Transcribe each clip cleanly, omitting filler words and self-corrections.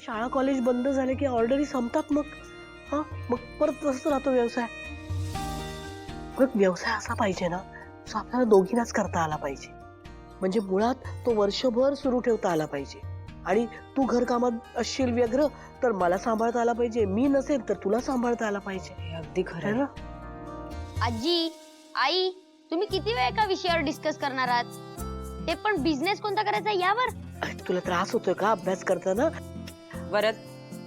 शाळा कॉलेज बंद झाले की ऑर्डरी संपतात मग. हा मग परत तसंच राहतो व्यवसाय. मग व्यवसाय असा पाहिजे ना तो आपल्याला दोघींनाच करता आला पाहिजे. म्हणजे मुळात तो वर्षभर सुरू ठेवता आला पाहिजे. आणि तू घरकामात असशील व्यग्र तर मला सांभाळता आला पाहिजे, मी नसेल तर तुला सांभाळता आला पाहिजे. अगदी खरं है आहे. ना? आजी, आई, तुम्ही किती वेळ एका विषयावर डिस्कस करणार आहात? ते पण बिझनेस कोणता करायचा यावर? अरे, तुला त्रास होतोय का अभ्यास करताना? वरद,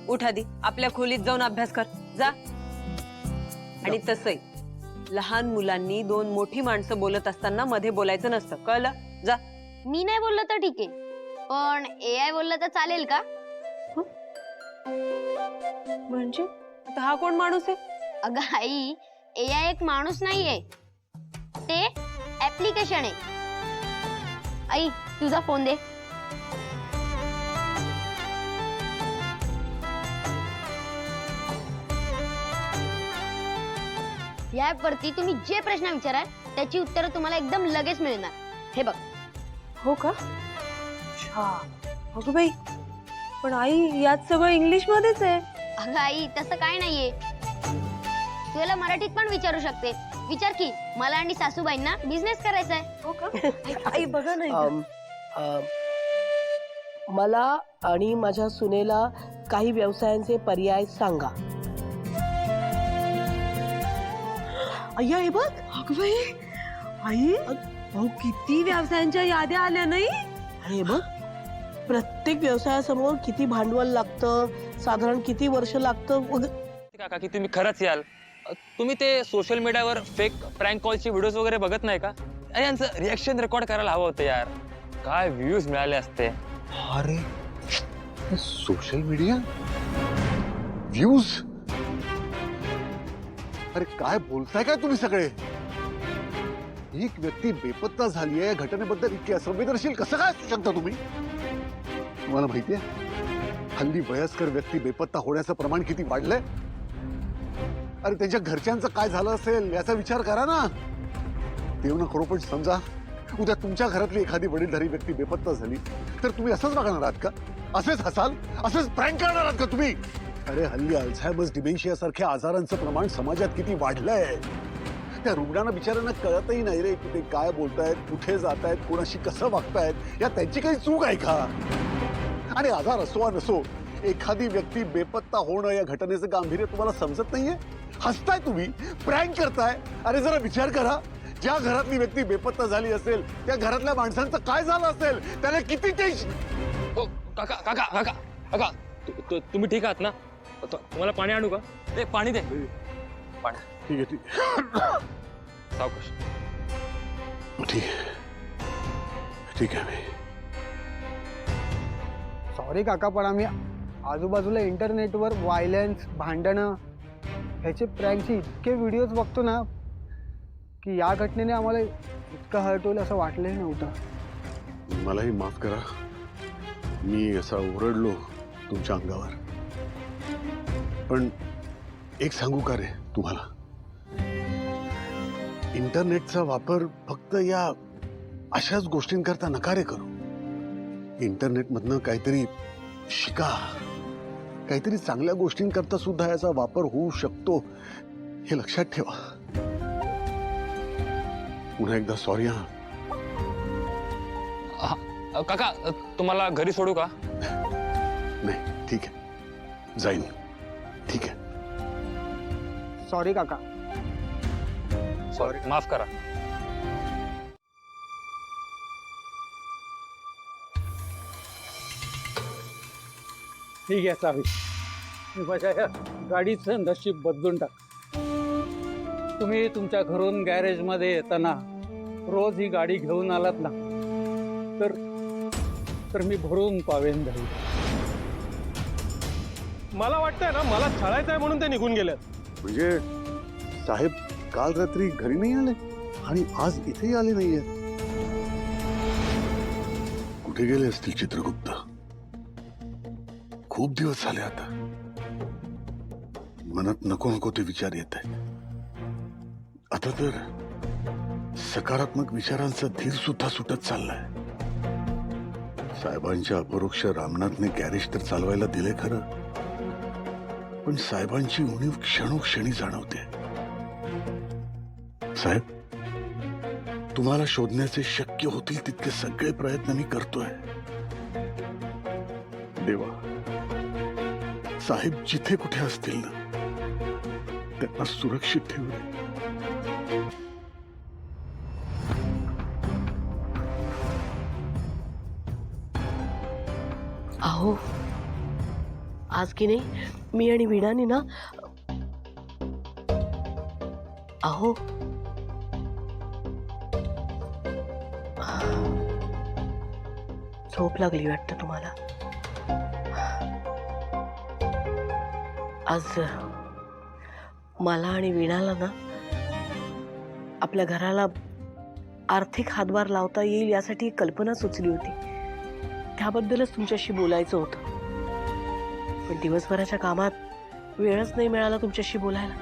उठ आधी आपल्या खोलीत जाऊन अभ्यास कर जा. आणि तसंही लहान मुलांनी दोन मोठी माणसं बोलत असताना मध्ये बोलायचं नसतं, कळलं? जा. मी नाही बोललो तर ठीक आहे, पण AI बोललं तर चालेल का? म्हणजे आता हा कोण माणूस आहे? अगं आई, AI एक माणूस नाहीये, ते ऍप्लिकेशन आहे. आई, तुझा फोन दे. या ऍप वरती तुम्ही जे प्रश्न विचाराल त्याची उत्तरं तुम्हाला एकदम लगेच मिळणार. हे बघ. हो का? अच्छा. अगं बाई, पण आई यात सगळं इंग्लिश मध्येच आहे. अगं आई, तसं काय नाहीये, तू याला मराठीत पण विचारू शकते. विचार की, मला आणि सासूबाईंना बिझनेस करायचा आहे. हो का? आई बघा नाही. मला आणि माझ्या सुनेला काही व्यवसायांचे पर्याय सांगा. अय्या हे बघ. अगं बाई, आई अहो किती व्यवसायांच्या याद्या आल्या नाही. आणि हे बघ, प्रत्येक व्यवसायासमोर किती भांडवल लागतं, साधारण किती वर्ष लागतं. काका की तुम्ही खरंच याल. तुम्ही ते सोशल मीडियावर फेक प्रँक कॉलचे व्हिडिओज वगैरे बघत नाही का? अरे यांचं रिएक्शन रेकॉर्ड करायला हवं होतं यार. काय व्ह्यूज मिळाले असते. अरे सोशल मीडिया व्ह्यूज, अरे काय बोलताय काय तुम्ही सगळे? एक व्यक्ती बेपत्ता झाली आहे या घटनेबद्दल इतके असंवेदनशील कसं काय असू शकता तुम्ही? तुम्हाला माहितीये हल्ली वयस्कर व्यक्ती बेपत्ता होण्याचं प्रमाण किती वाढलंय? अरे त्यांच्या घरच्यांचं काय झालं असेल याचा विचार करा ना. देव न करो पण समजा उद्या तुमच्या घरातली एखादी वडीलधारी व्यक्ती बेपत्ता झाली तर तुम्ही असंच वागणार आहात का? असेच हसाल, असेच प्रँक करणार आहात का तुम्ही? अरे हल्ली अल्झायमर्स, डिमेन्शिया सारख्या आजारांचं प्रमाण समाजात किती वाढलंय. त्या रुग्णांना बिचाऱ्यांना कळतही नाही रे की ते काय बोलतायत, कुठे जातायत, कोणाशी कसं वागतायत. या त्यांची काही चूक आहे का? आणि आजार असो वा नसो, एखादी व्यक्ती बेपत्ता होणं या घटनेचं गांभीर्य तुम्हाला समजत नाहीये? हसताय तुम्ही, प्रँक करताय. अरे जरा विचार करा, ज्या घरातली व्यक्ती बेपत्ता झाली असेल त्या घरातल्या माणसांचं काय झालं असेल, त्याला किती टेन्शन. काका काका काका काका तुम्ही ठीक आहात ना? तुम्हाला पाणी आणू का? ते पाणी दे. पाणी. ठीक आहे, ठीक आहे. सावकाश. ठीक आहे, ठीक आहे. मी सॉरी काका, पण आम्ही आजूबाजूला इंटरनेटवर व्हायलन्स, भांडणं ह्याचे प्रँकचे इतके व्हिडिओज बघतो ना की या घटनेने आम्हाला इतकं हर्ट होईल असं वाटलंही नव्हतं. मलाही माफ करा, मी असा ओरडलो तुमच्या अंगावर. पण एक सांगू का रे तुम्हाला, इंटरनेटचा वापर फक्त या अशाच गोष्टींकरता नका रे करू. इंटरनेटमधनं काहीतरी शिका, काहीतरी चांगल्या गोष्टींकरता सुद्धा याचा वापर होऊ शकतो हे लक्षात ठेवा. पुन्हा एकदा सॉरी. हा काका तुम्हाला घरी सोडू का? नाही, ठीक आहे, जाईन. ठीक आहे. सॉरी काका. सॉरी, माफ करा. ठीक आहे चावी. माझ्या या गाडीचं नशीब बदलून टाक. तुम्ही तुमच्या घरून गॅरेजमध्ये येताना रोज ही गाडी घेऊन आलात ना तर मी भरून पावेन जाईल. मला वाटतंय ना, मला छळायचं आहे म्हणून ते निघून गेले. म्हणजे साहेब काल रात्री घरी नाही आले आणि आज इथेही आले नाहीये. कुठे गेले असतील चित्रगुप्त? खूप दिवस झाले आता. मनात नको नको ते विचार येत आहेत. आता तर सकारात्मक विचारांचा धीर सुद्धा सुटत चाललाय. साहेबांच्या अपरोक्ष रामनाथने गॅरेज तर चालवायला दिले खरं, पण साहेबांची उणीव क्षणोक्षणी जाणवते. साहेब, तुम्हाला शोधण्याचे शक्य होतील तितके सगळे प्रयत्न मी करतोय. देवा, साहेब जिथे कुठे असतील ना, त्यांना सुरक्षित ठेवू दे. अहो, आज की नाही मी आणि वीणाने ना, अहो झोप लागली वाटतं तुम्हाला. आज मला आणि वीणाला ना आपल्या घराला आर्थिक हातभार लावता येईल यासाठी एक कल्पना सुचली होती. त्याबद्दलच तुमच्याशी बोलायचं होतं, पण दिवसभराच्या कामात वेळच नाही मिळाला तुमच्याशी बोलायला.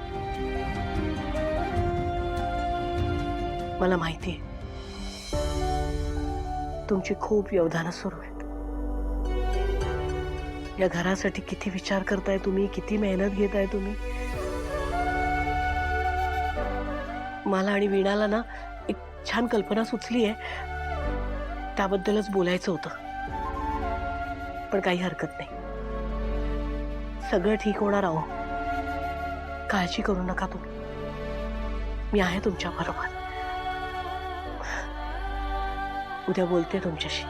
मला माहिती आहे तुमची खूप व्यवधानं सुरू आहेत. या घरासाठी किती विचार करताय तुम्ही, किती मेहनत घेताय तुम्ही. मला आणि वीणाला ना एक छान कल्पना सुचली आहे, त्याबद्दलच बोलायचं होतं. पण काही हरकत नाही, सगळं ठीक होणार. आहो, काळजी करू नका तुम्ही, मी आहे तुमच्या बरोबर. उद्या बोलते तुमच्याशी.